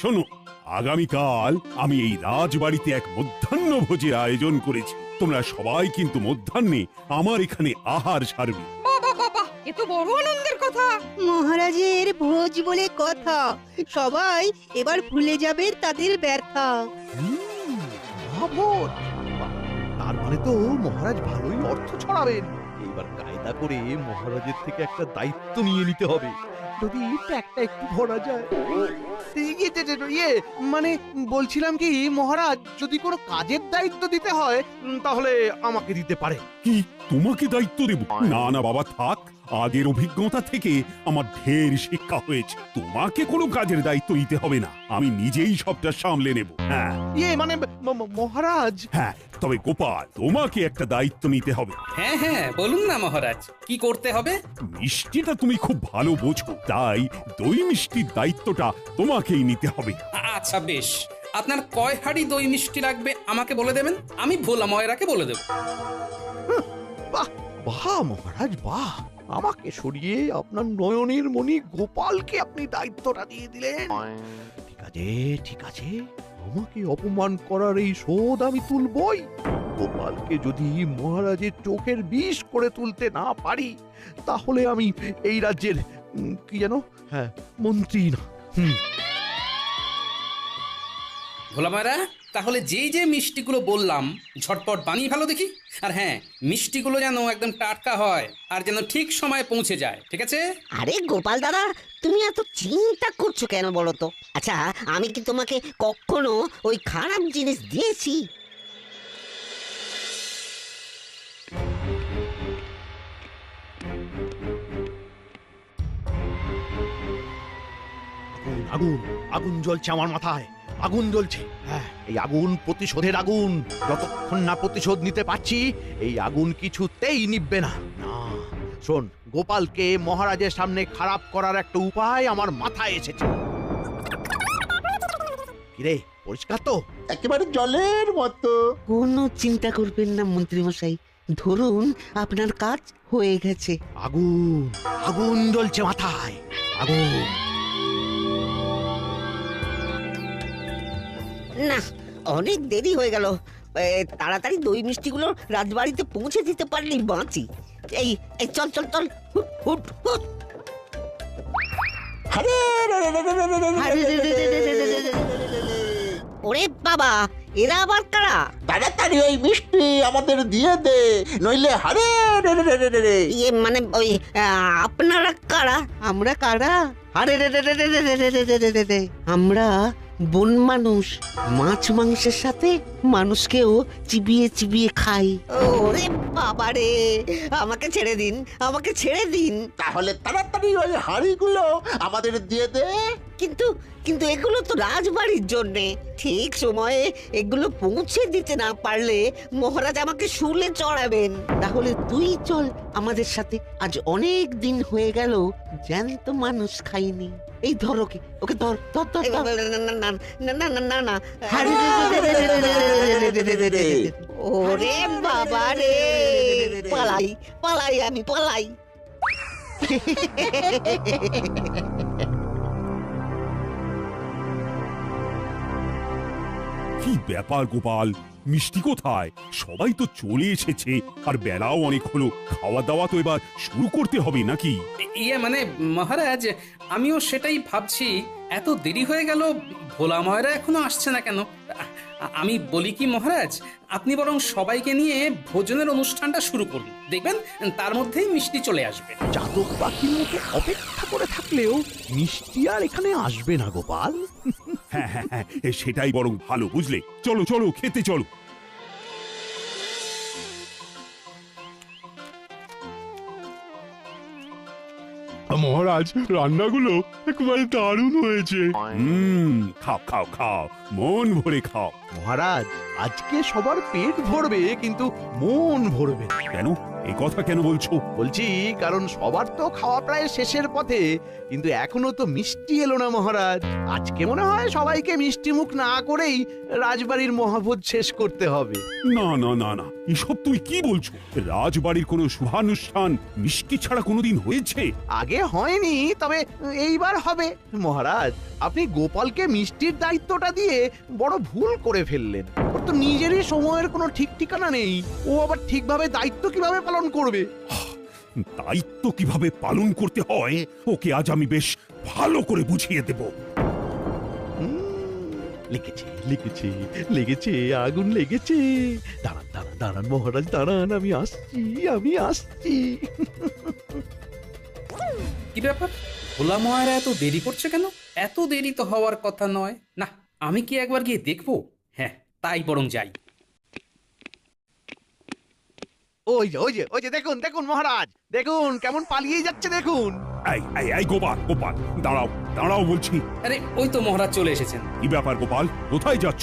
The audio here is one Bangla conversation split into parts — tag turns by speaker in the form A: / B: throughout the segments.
A: শোনো, আগামীকাল আমি এই রাজবাড়িতে এক মধ্যাহ্ন ভোজের আয়োজন করেছি। তোমরা সবাই কিন্তু মধ্যাহ্নে আমার এখানে আহার সারবে।
B: বাবা বাবা, এ তো বড় আনন্দের কথা।
C: মহারাজের ভোজ বলে কথা, সবাই এবার ভুলে যাবে তাদের ব্যথা।
D: মহাভোজ! বাহ, তার মানে তো মহারাজ ভালোই অর্থ ছড়াবেন। এইবার কায়দা করে মহারাজের থেকে একটা দায়িত্ব নিয়ে নিতে হবে, যদি ট্যাগটা একটু ধরা যায়। ইয়ে মানে বলছিলাম কি, মহারাজ যদি কোনো কাজের দায়িত্ব দিতে হয় তাহলে আমাকে দিতে পারে।
A: কি, তোমাকে দায়িত্ব দেব? না না বাবা, থাক। আগের অভিজ্ঞতা থেকে আমার ঢের শিক্ষা হয়েছে। তোমাকে কোনো কাজের দায়িত্ব নিতে হবে না, আমি নিজেই সবটা সামলে নেব। হ্যাঁ
D: ইয়ে মানে মহারাজ।
A: হ্যাঁ, তবে গোপাল, তোমাকে একটা দায়িত্ব নিতে হবে।
E: হ্যাঁ হ্যাঁ, বলুন না মহারাজ, কি করতে হবে?
A: মিষ্টিটা তুমি খুব ভালো বোঝো, তাই দই মিষ্টির দায়িত্বটা তোমাকেই নিতে হবে।
E: আচ্ছা বেশ, আপনার কয় হাঁড়ি দই মিষ্টি লাগবে আমাকে বলে দেবেন, আমি ভোলা ময়রাকে বলে দেব।
D: বাহ বাহ মহারাজ বাহ, আমাকে সরিয়ে আপনার নয়নের মণি গোপালকে আপনি দায়িত্বটা দিয়ে দিলেন। ঠিক আছে ঠিক আছে, আমাকে অপমান করার এই শোধ আমি তুলবই। গোপালকে যদি মহারাজের চোখের বিষ করে তুলতে না পারি, তাহলে আমি এই রাজ্যের কি যেন, হ্যাঁ, মন্ত্রী না।
E: ভোলা ময়রা, তাহলে যেই যে মিষ্টিগুলো বললাম ঝটপট বানিয়ে ভালো দেখি। আর হ্যাঁ, মিষ্টিগুলো যেন একদম টাটকা হয় আর যেন ঠিক সময়ে পৌঁছে যায়, ঠিক আছে?
F: আরে গোপাল দাদা, তুমি এত চিন্তা করছো কেন বলো তো? আচ্ছা, আমি কি তোমাকে কখনো ওই খারাপ জিনিস দিয়েছি?
D: আগুন আগুন জ্বলছে আমার মাথায়, আগুন জ্বলছে। হ্যাঁ, এই আগুন প্রতিশোধের আগুন। যতক্ষণ না প্রতিশোধ নিতে পারছি, এই আগুন কিছুতেই নিভবে না। না, শোন, গোপালকে মহারাজের সামনে খারাপ করার একটা উপায় আমার মাথায় এসেছে। কিরে, পরিষ্কার তো?
G: একেবারে জলের মতো।
F: কোনো চিন্তা করবেন না মন্ত্রী মশাই, ধরুন আপনার কাজ হয়ে গেছে।
D: আগুন আগুন জ্বলছে মাথায়, আগুন।
F: না, অনেক দেরি হয়ে গেল। তাড়াতাড়ি দই মিষ্টিগুলো রাজবাড়িতে পৌঁছে দিতে পারলেই বাঁচি। এই এই চল চল চল, হুট হুট হুট।
G: আরে রে রে রে রে রে রে রে
F: আরে রে রে রে রে রে রে রে রে। ওরে বাবা, এরা আবার কারা?
G: তাড়াতাড়ি ওই মিষ্টি আমাদের দিয়ে দে, নইলে হারে রে রে রে রে রে রে।
F: ইয়ে মানে ওই আপনারা কারা?
C: আমরা কারা? আরে রে রে রে রে রে রে রে রে রে রে রে।
F: আমরা বন মানুষ, মাছ মাংসের সাথে মানুষকেও চিবিয়ে চিবিয়ে খাই। ওরে বাবা রে, আমাকে ছেড়ে দিন, আমাকে ছেড়ে দিন।
G: তাহলে তাড়াতাড়ি ওই হাঁড়িগুলো আমাদের দিয়ে দে।
F: কিন্তু কিন্তু এগুলো তো রাজবাড়ির জন্যে, ঠিক সময়ে এগুলো পৌঁছে দিতে না পারলে মহারাজ আমাকে শুলে চড়াবেন। তাহলে তুই চল আমাদের সাথে, আজ অনেক দিন হয়ে গেল জ্যান্ত মানুষ খাইনি। এই ধর ওকে, ওকে ধর ধর ধর ধর। না না না না না না না। আরে রে রে রে রে রে রে রে রে রে। ওরে বাবা রে, পালাই পালাই আমি পালাই।
A: কি ব্যাপার গোপাল, মিষ্টি কোথায়? সবাই তো চলে এসেছে, আর বেলাও অনেক হলো। খাওয়া দাওয়া তো এবার শুরু করতে হবে নাকি?
E: ইয়ে মানে মহারাজ, আমিও সেটাই ভাবছি, এত দেরি হয়ে গেল, ভোলা ময়রা এখনো আসছে না কেন? আমি বলি কি মহারাজ, আপনি বরং সবাইকে নিয়ে ভোজনের অনুষ্ঠানটা শুরু করুন, দেখবেন তার মধ্যেই মিষ্টি চলে আসবে।
D: চাতক পাখির মতো অপেক্ষা করে থাকলেও মিষ্টি আর এখানে আসবে না গোপাল।
A: হ্যাঁ হ্যাঁ হ্যাঁ, সেটাই বরং ভালো, বুঝলে? চলো চলো, খেতে চলো।
H: মহারাজ, রান্নাগুলো একেবারে দারুণ হয়েছে।
A: খাও খাও খাও, মন ভরে খাও।
D: মহারাজ, আজকে সবার পেট ভরবে কিন্তু মন ভরবে না।
A: কেন? এ কথা কেন বলছো?
D: বলছি কারণ সবার তো খাওয়া প্রায় শেষের পথে, কিন্তু এখনো তো মিষ্টি এলো না মহারাজ। আজকে মনে হয় সবাইকে মিষ্টি মুখ না করেই রাজবাড়ির মহাভোজ শেষ করতে হবে।
A: না না না না, এসব তুই কি বলছো? রাজবাড়ির কোনো শুভানুষ্ঠান মিষ্টি ছাড়া কোনোদিন হয়েছে?
D: আগে হয়নি, তবে এইবার হবে। মহারাজ, আপনি গোপালকে মিষ্টির দায়িত্বটা দিয়ে বড় ভুল করে ফেললেন। ওর তো নিজেরই সময়ের কোনো ঠিক ঠিকানা নেই, ও আবার ঠিকভাবে দায়িত্ব কিভাবে পালন করবে?
A: দায়িত্ব কিভাবে পালন করতে হয় ওকে আজ আমি বেশ ভালো করে বুঝিয়ে দেব।
D: লেগেছে লেগেছে লেগেছে, আগুন লেগেছে। দাঁড়ান দাঁড়ান দাঁড়ান মহারাজ, দাঁড়ান, আমি আসছি, আমি আসছি।
E: কি ব্যাপার, ভোলা মহারা এত দেরি করছে কেন? এত দেরি তো হওয়ার কথা নয়। না, আমি কি একবার গিয়ে দেখবো? হ্যাঁ, তাই বরং যাই।
D: ওই যে ওই যে ওই যে দেখুন দেখুন মহারাজ, দেখুন কেমন পালিয়ে যাচ্ছে দেখুন।
A: এই এই এই গোপাল, গোপাল দাঁড়াও, দাঁড়াও বলছি।
E: আরে ওই তো মহারাজ চলে এসেছেন।
A: কি ব্যাপার গোপাল, কোথায় যাচ্ছ?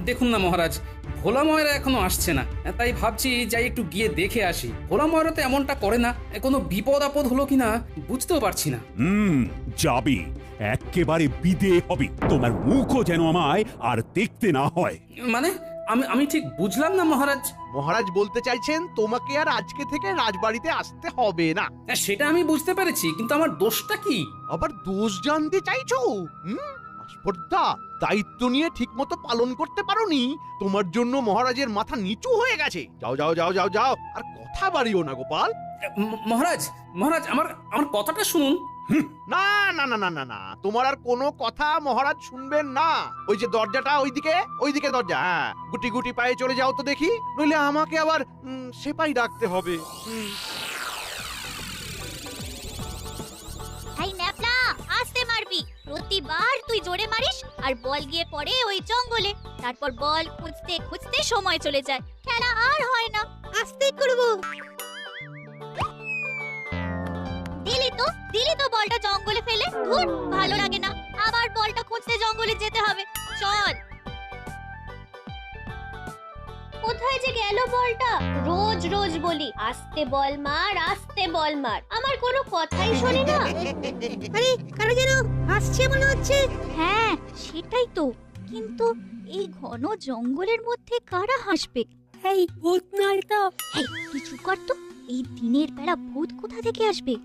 E: দেখুন না মহারাজ, ভোলা ময়রা এখনো আসছে না, তাই ভাবছি যাই একটু গিয়ে দেখে আসি। ভোলা ময়রা তো এমনটা করে না, কোনো বিপদ আপদ হলো কিনা বুঝতেও পারছি না।
A: যাবে, একেবারে বিদে হবে। তোমার মুখও যেন আমায় আর দেখতে না হয়।
E: মানে আমি ঠিক বুঝলাম না মহারাজ।
D: মহারাজ বলতে চাইছেন তোমাকে আর আজকে থেকে রাজবাড়িতে আসতে হবে না।
E: সেটা আমি বুঝতে পেরেছি, কিন্তু আমার দোষটা কি?
D: আবার দোষ জানতে চাইছো? আস্পর্ধা, দায়িত্ব নিয়ে ঠিকমতো পালন করতে পারোনি, তোমার জন্য মহারাজের মাথা নিচু হয়ে গেছে। যাও যাও যাও যাও যাও, আর কথা বাড়িও না গোপাল।
E: মহারাজ, মহারাজ আমার কথাটা শুনুন।
D: না না না না না না, তোমার আর কোনো কথা মহারাজ শুনবেন না। ওই যে দরজাটা ওইদিকে, ওইদিকে দরজা, হ্যাঁ, গুটি গুটি পায়ে চলে যাও তো দেখি, নইলে আমাকে আবার সেপাই ডাকতে হবে।
I: এই ন্যাপলা, আস্তে মারবি। প্রতিবার তুই জোরে মারিস আর বল গিয়ে পড়ে ওই জঙ্গলে। তারপর বল খুঁজতে খুঁজতে সময় চলে যায়, খেলা আর হয় না।
C: আস্তে করবো।
I: দিলি তো বলটা জঙ্গলে ফেলে। ধুর, ভালো লাগে না, আবার বলটা খুঁজতে জঙ্গলে যেতে হবে। চল। কোথায় যে গেল বলটা? রোজ রোজ বলি আস্তে বল মার, আস্তে বল মার, আমার কোনো কথাই শোনে না।
C: আরে কারা যেন আসছে মনে হচ্ছে।
I: হ্যাঁ, সেটাই তো, কিন্তু এই ঘন জঙ্গলের মধ্যে কারা হাসবে?
C: এই ভূত নয় তো?
I: এই তুই চুপ কর তো, এই দিনের বেলা ভূত কোথা থেকে আসবে?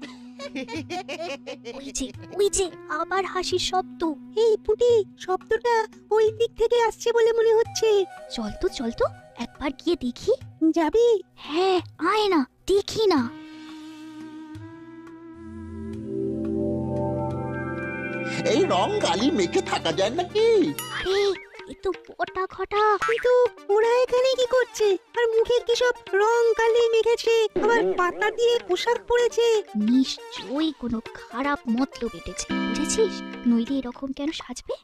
I: ওই যে আবার হাসির শব্দ।
C: এই পুটি, শব্দটা ওই দিক থেকে আসছে বলে মনে হচ্ছে।
I: চল তো একবার গিয়ে দেখি।
C: যাবি?
I: হ্যাঁ, আয় না, দেখি না।
G: এই রং গালি মেখে থাকা যায় নাকি?
I: আরে এ তো বটা ঘটা।
C: কিন্তু ওরা এখানে কি করছে? আর মুখে কি সব রং কালি মেখেছে, আবার পাতা দিয়ে পোশাক পরেছে।
I: নিশ্চয়ই কোনো খারাপ মতলব এঁটেছে, বুঝেছিস? নইলে এরকম কেন সাজবে?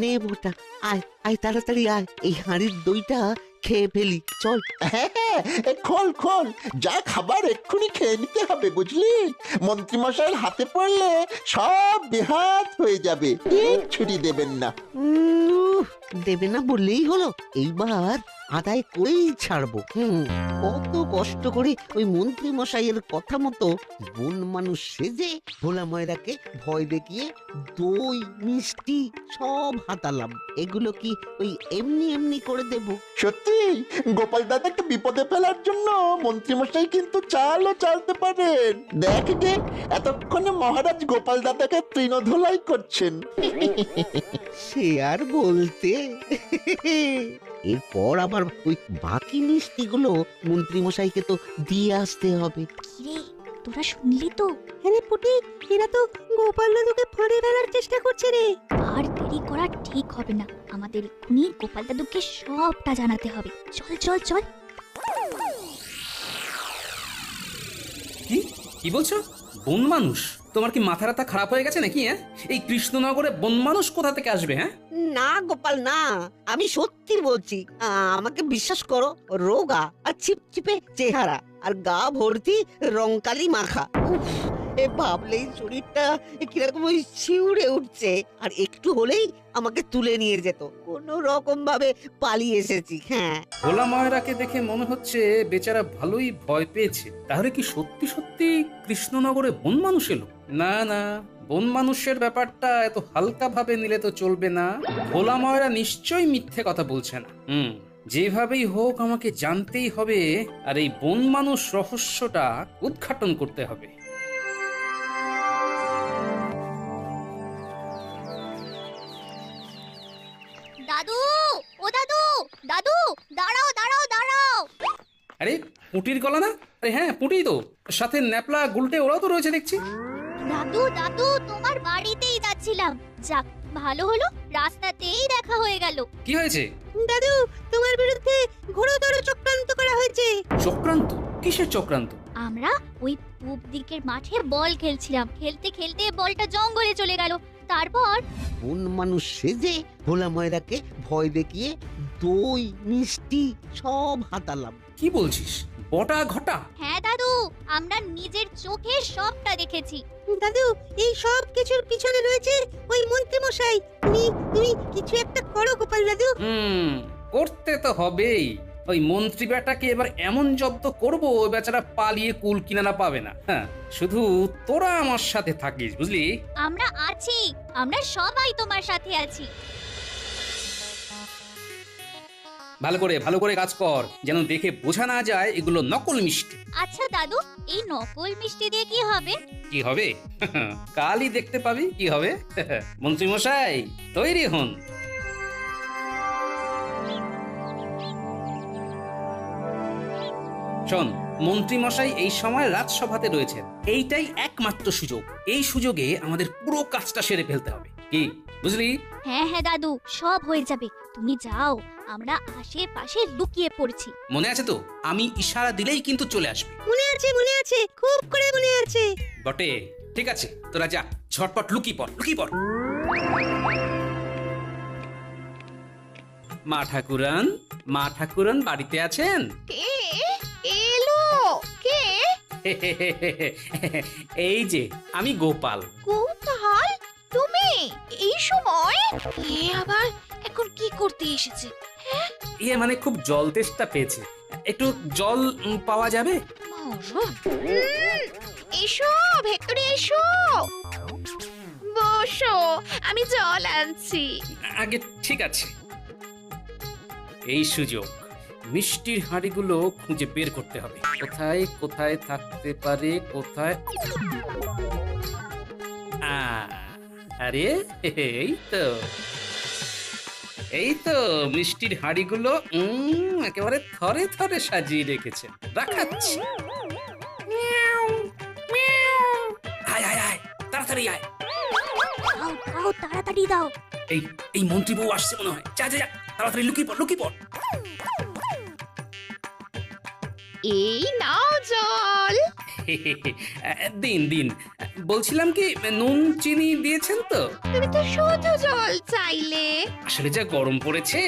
F: নে বোটা, আয় আয় তাড়াতাড়ি আয়, এই হাঁড়ির দইটা খেয়ে ফেলি, চল।
G: হ্যাঁ হ্যাঁ, খোল খোল, যা খাবার এক্ষুনি খেয়ে নিতে হবে, বুঝলি? মন্ত্রীমশাইয়ের হাতে পড়লে সব বেহাত হয়ে যাবে, ঠিক ছুটি দেবেন না।
F: দেবে না বললেই হলো, এইবার আদায় করেই ছাড়বো। কত কষ্ট করে ওই মন্ত্রী মশাইয়ের কথা মতো বন মানুষ সেজে ভোলা ময়রাকে ভয় দেখিয়ে দই মিষ্টি সব হাতালাম। এগুলো কি ওই এমনি এমনি করে দেব?
G: সত্যি গোপাল দাদাকে বিপদে ফেলার জন্য মন্ত্রীমশাই কিন্তু চালও চালতে পারেন। দেখ গে, এতক্ষণে মহারাজ গোপাল দাদাকে তৃণধোলাই করছেন।
F: সে আর বলতে। এরপর আবার ওই বাকি মিষ্টিগুলো মন্ত্রী মশাইকে তো দিয়ে আসতে হবে।
I: কিরে, তোরা শুনলি তো?
C: আরে পুটি, এরা তো গোপাল দাদুকে ফাঁদে ফেলার চেষ্টা করছে রে।
I: আর দেরি করা ঠিক হবে না, আমাদের এক্ষুনি গোপাল দাদুকে সবটা জানাতে হবে। চল চল চল।
E: কি বলছো? বন মানুষ? তোমার কি মাথা রাতা খারাপ হয়ে গেছে নাকি? হ্যাঁ, এই কৃষ্ণনগরে বন মানুষ কোথা থেকে আসবে? হ্যাঁ
F: না গোপাল না, আমি সত্যি বলছি, আমাকে বিশ্বাস করো, রোগা আর ছিপছিপে চেহারা আর গা ভর্তি রংকালি মাখা। উফ, ভাবলেই শরীরটা কিরকম ওই শিউরে উঠছে। আর একটু হলেই আমাকে তুলে নিয়ে যেত, কোনো রকম ভাবে পালিয়ে এসেছি। হ্যাঁ,
E: ভোলা ময়রাকে দেখে মনে হচ্ছে বেচারা ভালোই ভয় পেয়েছে। তাহলে কি সত্যি সত্যি কৃষ্ণনগরে বন মানুষ এলো? না না, বন মানুষের ব্যাপারটা এত হালকা ভাবে নিলে তো চলবে না। ভোলা ময়রা নিশ্চয়ই মিথ্যে কথা বলছে না। যেভাবেই হোক আমাকে জানতেই হবে, আর এই বন মানুষ রহস্যটা উদ্ঘাটন করতে হবে।
I: দাদু, ও দাদু, দাদু, দাঁড়াও দাঁড়াও দাঁড়াও।
E: আরে পুটির গলা না? আরে হ্যাঁ, পুটি তো। সাথে ন্যাপলা গুলটে ওরাও তো রয়েছে দেখছি।
I: দাদু দাদু, তোমার বাড়িতেই যাচ্ছিলাম। যাক, ভালো হলো, রাস্তাতেই দেখা হয়ে গেল।
E: কি হয়েছে?
C: দাদু, তোমার বিরুদ্ধে ঘোরতর চক্রান্ত করা হয়েছে।
E: চক্রান্ত? কিসের চক্রান্ত?
I: আমরা ওই পূব দিকের মাঠে বল খেলছিলাম, খেলতে খেলতে বলটা জঙ্গলে চলে গেল। তারপর
F: কোন মানুষ সেজে ভোলা ময়রাকে ভয় দেখিয়ে দই মিষ্টি সব হাতালাম।
E: কি বলছিস? বটা ঘটা?
I: হ্যাঁ দাদু, আমরা নিজের চোখে সবটা দেখেছি।
C: দাদু, এই সব কিছুর পিছনে রয়েছে ওই মন্ত্রী মশাই। তুমি কিছু একটা করো গোপাল দাদু।
E: করতে তো হবেই। ওই মন্ত্রী বেটাকে এবার এমন জব্দ করব, ওই বেচারা পালিয়ে কুল কিনারা পাবে না। হ্যাঁ, শুধু তোরা আমার সাথে থাকিস, বুঝলি?
I: আমরা আছি, আমরা সবাই তোমার সাথে আছি।
E: ভালো করে কাজ কর, যেন দেখে বোঝা না যায় এগুলো নকল মিষ্টি।
I: আচ্ছা দাদু, এই নকল মিষ্টি দিয়ে কি হবে?
E: কি হবে? কালই দেখতে পাবি কি হবে। মন্ত্রী মশাই তৈরি হন। শোন, মন্ত্রী মশাই এই সময় রাজসভাতে রয়েছেন। এইটাই একমাত্র সুযোগ। এই সুযোগে আমাদের পুরো কাজটা সেরে ফেলতে হবে। কি বুঝলি?
I: হ্যাঁ হ্যাঁ দাদু, সব হয়ে যাবে। তুমি যাও, আমরা আশেপাশে লুকিয়ে পড়ছি।
E: মনে আছে তো? আমি ইশারা দিলেই কিন্তু চলে আসবে।
C: মনে আছে, খুব করে মনে আছে।
E: বটে, ঠিক আছে, তোরা যা, ঝটপট লুকিয়ে পড়। মা ঠাকুরান বাড়িতে আছেন?
B: এলো কে?
E: এই যে আমি গোপাল।
B: কোথাল তুমি এই সময়? এ আবার এখন কি করতে এসেছে?
E: মানে খুব জল তেষ্টা পেয়েছে, একটু জল পাওয়া যাবে?
B: এসো ভেতরে এসো, বসো, আমি জল আনছি।
E: আগে ঠিক আছে। এই সুযোগ, মিষ্টির হাঁড়িগুলো খুঁজে বের করতে হবে। কোথায় কোথায় থাকতে পারে, কোথায়? আরে এই তো মিষ্টির হাঁড়িগুলো একেবারে থরে থরে সাজিয়ে রেখেছে। রাখাচ্ছি। আয় তাড়াতাড়ি আয়।
I: দাও তাড়াতাড়ি দাও।
E: এই মন্ত্রী বউ আসছে মনে হয়। যা তাড়াতাড়ি লুকিয়ে পড়।
B: এই নাও জল।
E: দিন। বলছিলাম কি, নুন চিনি দিয়েছেন তো?
B: তুমি তো শুধু জল চাইলে।
E: আসলে যা গরম পড়েছে,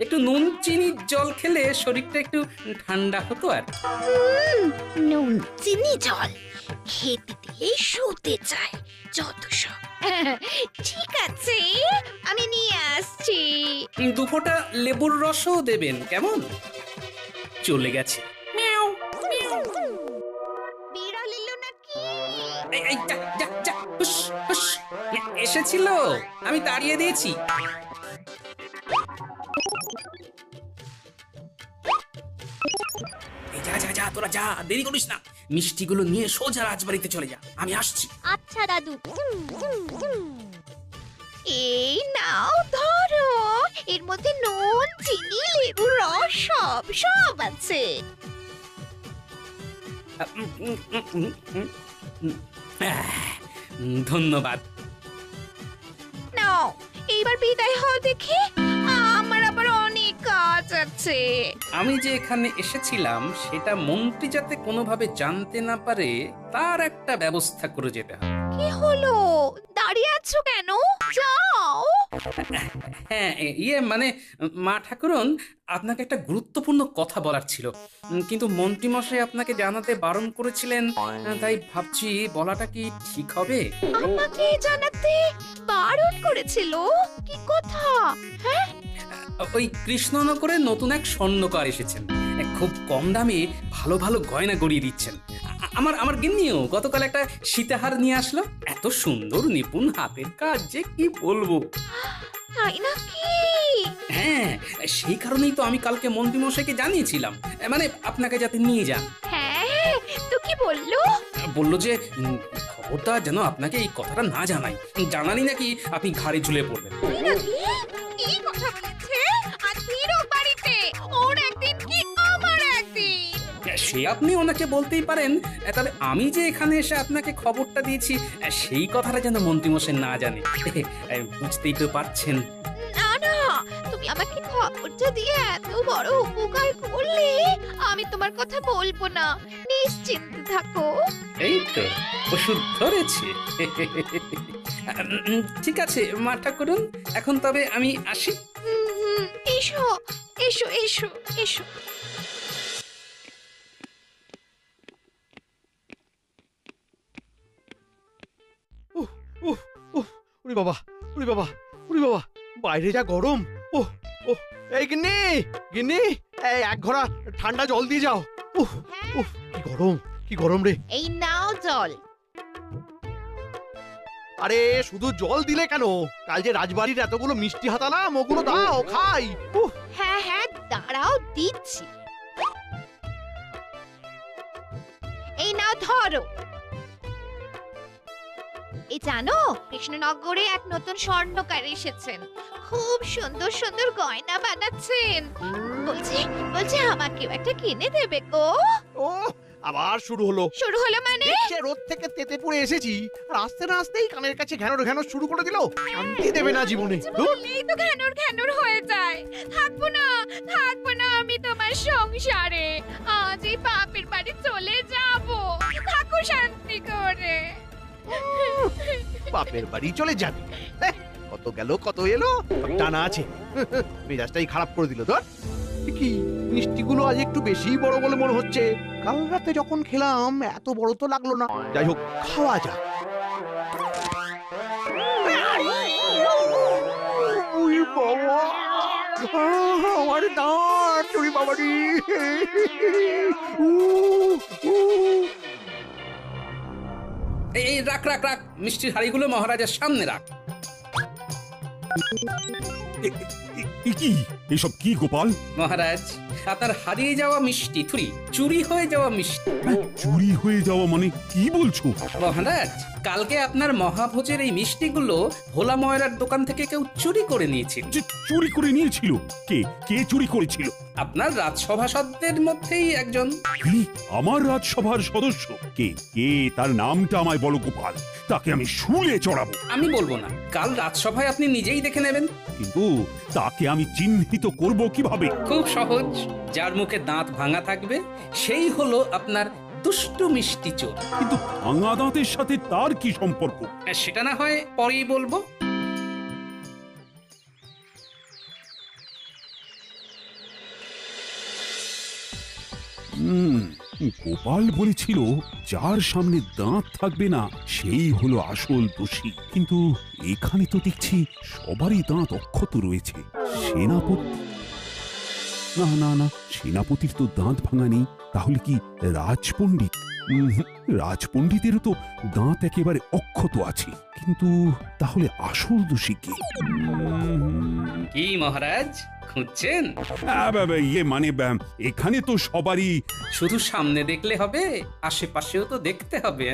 E: একটু নুন চিনি জল খেলে শরীরটা একটু ঠান্ডা হতো। আর
B: নুন চিনি জল খেতে দিলে শুতে চায় যত সব। ঠিক আছে, আমি নিয়ে আসছি।
E: 2 ফোঁটা লেবুর রসও দেবেন, কেমন? চলে গেছে।
B: বিড়াল এলো নাকি?
E: যা, হুস। এসেছিল, আমি তাড়িয়ে দিয়েছি। যা তোরা যা, দেরি করিস না। মিষ্টিগুলো নিয়ে সোজা রাজবাড়িতে চলে যা, আমি আসছি।
I: আচ্ছা দাদু।
B: এই নাও ধরো, এর মধ্যে নুন চিনি লেবুর রস সব আছে।
E: ধন্যবাদ।
B: নাও, এইবার বিদায় হও দেখি, আমার আবার অনেক কাজ আছে।
E: আমি যে এখানে এসেছিলাম সেটা মন্ত্রী যাতে কোনোভাবে জানতে না পারে, তার একটা ব্যবস্থা করে যেতে হবে।
B: কি হলো? দাঁড়িয়ে দাঁড়িয়ে আছো কেন? যাও।
E: হ্যাঁ মানে মা ঠাকুরন, আপনাকে একটা গুরুত্বপূর্ণ কথা বলার ছিল, কিন্তু মন্ত্রীমশাই আপনাকে জানাতে বারণ করেছিলেন, তাই ভাবছি বলাটা কি ঠিক হবে?
B: আমাকে জানাতে বারণ করেছিল? কি কথা? হ্যাঁ,
E: ওই কৃষ্ণনগরে নতুন এক স্বর্ণকার এসেছেন, খুব কম দামে ভালো ভালো গয়না গড়িয়ে দিচ্ছেন। আমার গিন্নিও গতকাল একটা সীতাহার নিয়ে আসলো, এত সুন্দর নিপুণ হাতের কাজ যে কি বলবো।
B: তাই নাকি?
E: হ্যাঁ, সেই কারণেই তো আমি কালকে মন্ত্রীমশাইকে জানিয়েছিলাম, মানে আপনাকে যাতে নিয়ে যান।
B: হ্যাঁ, তো কি বললো?
E: বললো যে খবরদার যেন আপনাকে এই কথাটা না জানাই, জানানি নাকি আপনি ঘাড়ে ঝুলে পড়বেন।
B: নাকি? কি কথা বলেছে? আজকের ও বাড়িতে ওর একদিন কি আমার একদিন?
E: সে আপনি ওনাকে বলতেই পারেন, তবে আমি যে এখানে এসে আপনাকে খবরটা দিয়েছি সেই কথাটা যেন মন্ত্রীমশাই না জানে। বুঝতেই তো পারছেন।
B: না না, তুমি আমাকে খবরটা দিয়ে এত বড় উপকার করলে আমি তোমার কথা বলবো না, নিশ্চিন্ত থাকো।
E: এই তো ওষুধ ধরেছে। ঠিক আছে মা ঠাকুরন, এখন তবে আমি আসি।
B: এসো এসো এসো এসো।
D: উরি বাবা, উরি বাবা, উরি বাবা, বাইরে যা গরম। ওহ ওহ, এই গিন্নি, গিন্নি, এই এক ঘোড়া ঠান্ডা জল দিয়ে যাও। উহ উহ, কি গরম, কি গরম রে।
B: এই নাও জল।
D: আরে শুধু জল দিলে কেন? কাল যে রাজবাড়ির এতগুলো মিষ্টি হাতালাম, ওগুলো দাও খাই। উহ,
B: হ্যাঁ হ্যাঁ, দাঁড়াও দিচ্ছি। এই নাও ধরো। এই জানো, কৃষ্ণনগরে এক নতুন স্বর্ণকার এসেছেন, খুব সুন্দর সুন্দর গয়না বানাচ্ছেন। বলছি বলছি আমাকেও একটা কিনে দেবে গো?
D: ও আবার শুরু হলো।
B: শুরু হলো মানে?
D: সে রোদ থেকে তেতে পড়ে এসেছি, আর আসতে না আসতেই কানের কাছে ঘ্যানোর ঘ্যানোর শুরু করে দিল। শান্তি দেবে না জীবনে।
B: বললেই তো ঘ্যানোর ঘ্যানোর হয়ে যায়। থাকবো না আমি তোমার সংসারে। আজ এই বাপের বাড়ি চলে যাব। থাকো শান্তি করে।
D: বাপের বাড়ি চলে যাবি? কত গেল কত এলো, টানা আছে। মেজাজটাই খারাপ করে দিল। ধর কি মিষ্টিগুলো আজ একটু বেশি বড় বলে মনে হচ্ছে। কাল রাতে যখন খেলাম এত বড় তো লাগলো না। যাই হোক, খাওয়া যাক। আমার দাঁত, চুরি বাবারি।
E: এই রাখ রাখ রাখ, মিষ্টির হাড়িগুলো মহারাজের সামনে রাখ।
A: কি এসব কি গোপাল?
E: মহারাজ, আপনার হারিয়ে যাওয়া মিষ্টি, চুরি হয়ে যাওয়া মিষ্টি।
A: চুরি হয়ে যাওয়া মানে কি বলছো?
E: মহারাজ, কালকে আপনার মহাভোজের এই মিষ্টিগুলো ভোলা ময়রার দোকান থেকে কেউ চুরি করে নিয়েছিল।
A: চুরি করে নিয়েছিল? কে কে চুরি করেছিল?
E: আপনার রাজসভাসদের মধ্যেই একজন।
A: কি? আমার রাজসভার সদস্য? কে কে তার নামটা আমায় বলো গোপাল, তাকে আমি শুলে চড়াবো।
E: আমি বলবো না, কাল রাজসভায় আপনি নিজেই দেখে নেবেন।
A: কিন্তু তাকে আমি চিহ্নিত করব কিভাবে?
E: খুব সহজ, যার মুখে দাঁত ভাঙা থাকবে সেই হলো আপনার দুষ্টু মিষ্টি চোর।
A: কিন্তু ভাঙা দাঁতের সাথে তার কি সম্পর্ক?
E: সেটা না হয় পরেই বলবো।
A: গোপাল বলেছিল যার সামনে দাঁত থাকবে না সেই হলো আসল দোষী, কিন্তু এখানে তো দেখছি সবারই দাঁত অক্ষত রয়েছে। সেনাপতি? না না না, সেনাপতির তো দাঁত ভাঙা নেই। তাহলে কি রাজপণ্ডিত? রাজপণ্ডিতেরও তো দাঁত একেবারে অক্ষত আছে, কিন্তু তাহলে আসল দোষী কে?
E: কি মহারাজ খুঁজছেন?
A: মানে এখানে তো সবারই।
E: শুধু সামনে দেখলে হবে, আশেপাশেও তো দেখতে হবে।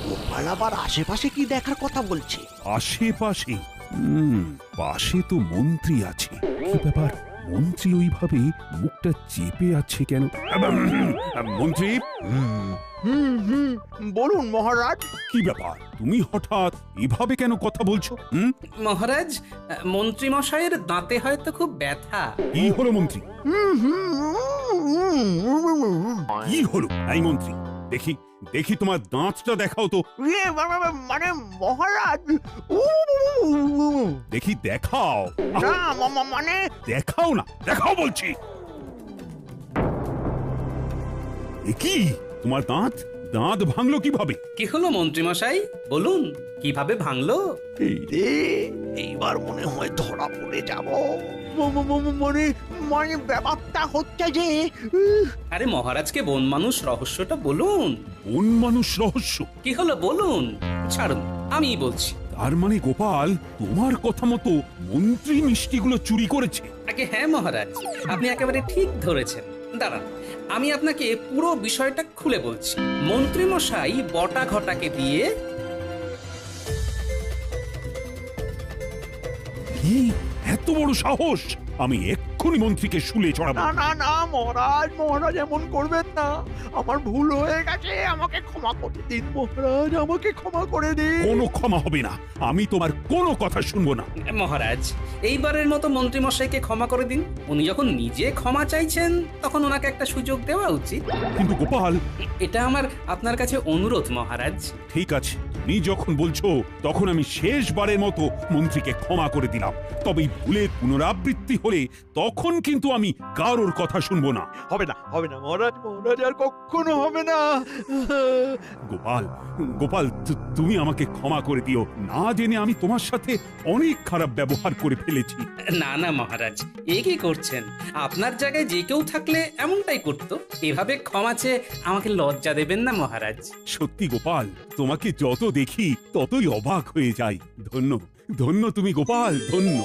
D: গোপাল আবার আশেপাশে কি দেখার কথা বলছে?
A: আশেপাশে? পাশে তো মন্ত্রী আছে। কি ব্যাপার, মন্ত্রী ওইভাবে মুখটা চেপে আছে কেন? মন্ত্রী?
D: বলুন মহারাজ।
A: কি ব্যাপার, তুমি হঠাৎ এভাবে কেন কথা বলছো?
E: মহারাজ, মন্ত্রী মশাইয়ের দাঁতে হয়তো খুব ব্যথা।
A: কি হলো মন্ত্রী? কি হলো? এই মন্ত্রী, দেখি দেখি তোমার দাঁতটা দেখাও তো।
D: মানে মহারাজ, উ,
A: দেখি দেখাও।
D: না মানে
A: দেখাও না, দেখাও বলছি। এ কি তোমার দাঁত দাঁত ভাঙলো কিভাবে?
E: কি হলো মন্ত্রী মশাই, বলুন কিভাবে ভাঙলো?
D: এই রে, এইবার মনে হয় ধরা পড়ে যাব। মানে মানে ব্যাপারটা হচ্ছে যে
E: আরে মহারাজকে বন মানুষ রহস্যটা বলুন।
A: কোন মানুষ রহস্য?
E: কি হলো বলুন। ছাড়ুন, আমিই বলছি।
A: তার মানে গোপাল তোমার কথা মতো মন্ত্রী মিষ্টিগুলো চুরি করেছে?
E: আগে হ্যাঁ মহারাজ, আপনি একেবারে ঠিক ধরেছেন। দাঁড়ান, আমি আপনাকে পুরো বিষয়টা খুলে বলছি। মন্ত্রী মশাই বটা ঘটাকে দিয়ে
A: কি এত বড় সাহস! আমি এক্ষুনি মন্ত্রীকে শুলে চড়াবো।
D: না না না মহারাজ, মহারাজ এমন করবেন না। আমার ভুল হয়ে গেছে, আমাকে ক্ষমা করে দিন মহারাজ, আমাকে ক্ষমা করে দিন।
A: কোনো ক্ষমা হবে না, আমি তোমার কোনো কথা শুনবো না।
E: মহারাজ এইবারের মতো মন্ত্রী মশাইকে ক্ষমা করে দিন। উনি যখন নিজে ক্ষমা চাইছেন তখন ওনাকে একটা সুযোগ দেওয়া উচিত।
A: কিন্তু গোপাল,
E: এটা আমার আপনার কাছে অনুরোধ মহারাজ।
A: ঠিক আছে, তুমি যখন বলছো তখন আমি শেষবারের মতো মন্ত্রীকে ক্ষমা করে দিলাম। তবে এই ভুলের পুনরাবৃত্তি হলে তখন কিন্তু আমি কারোর কথা শুনবো না।
D: হবে না, হবে না মহারাজ, মহারাজ আর কখনো হবে না।
A: গোপাল, গোপাল, তুমি আমাকে ক্ষমা করে দিও। না জেনে আমি তোমার সাথে অনেক খারাপ ব্যবহার করে ফেলেছি।
E: না না মহারাজ, এ কি করছেন? আপনার জায়গায় যে কেউ থাকলে এমনটাই করতো। এভাবে ক্ষমা চেয়ে আমাকে লজ্জা দেবেন না মহারাজ।
A: সত্যি গোপাল, তোমাকে যত দেখি ততই অবাক হয়ে যাই। ধন্য ধন্য তুমি গোপাল, ধন্য।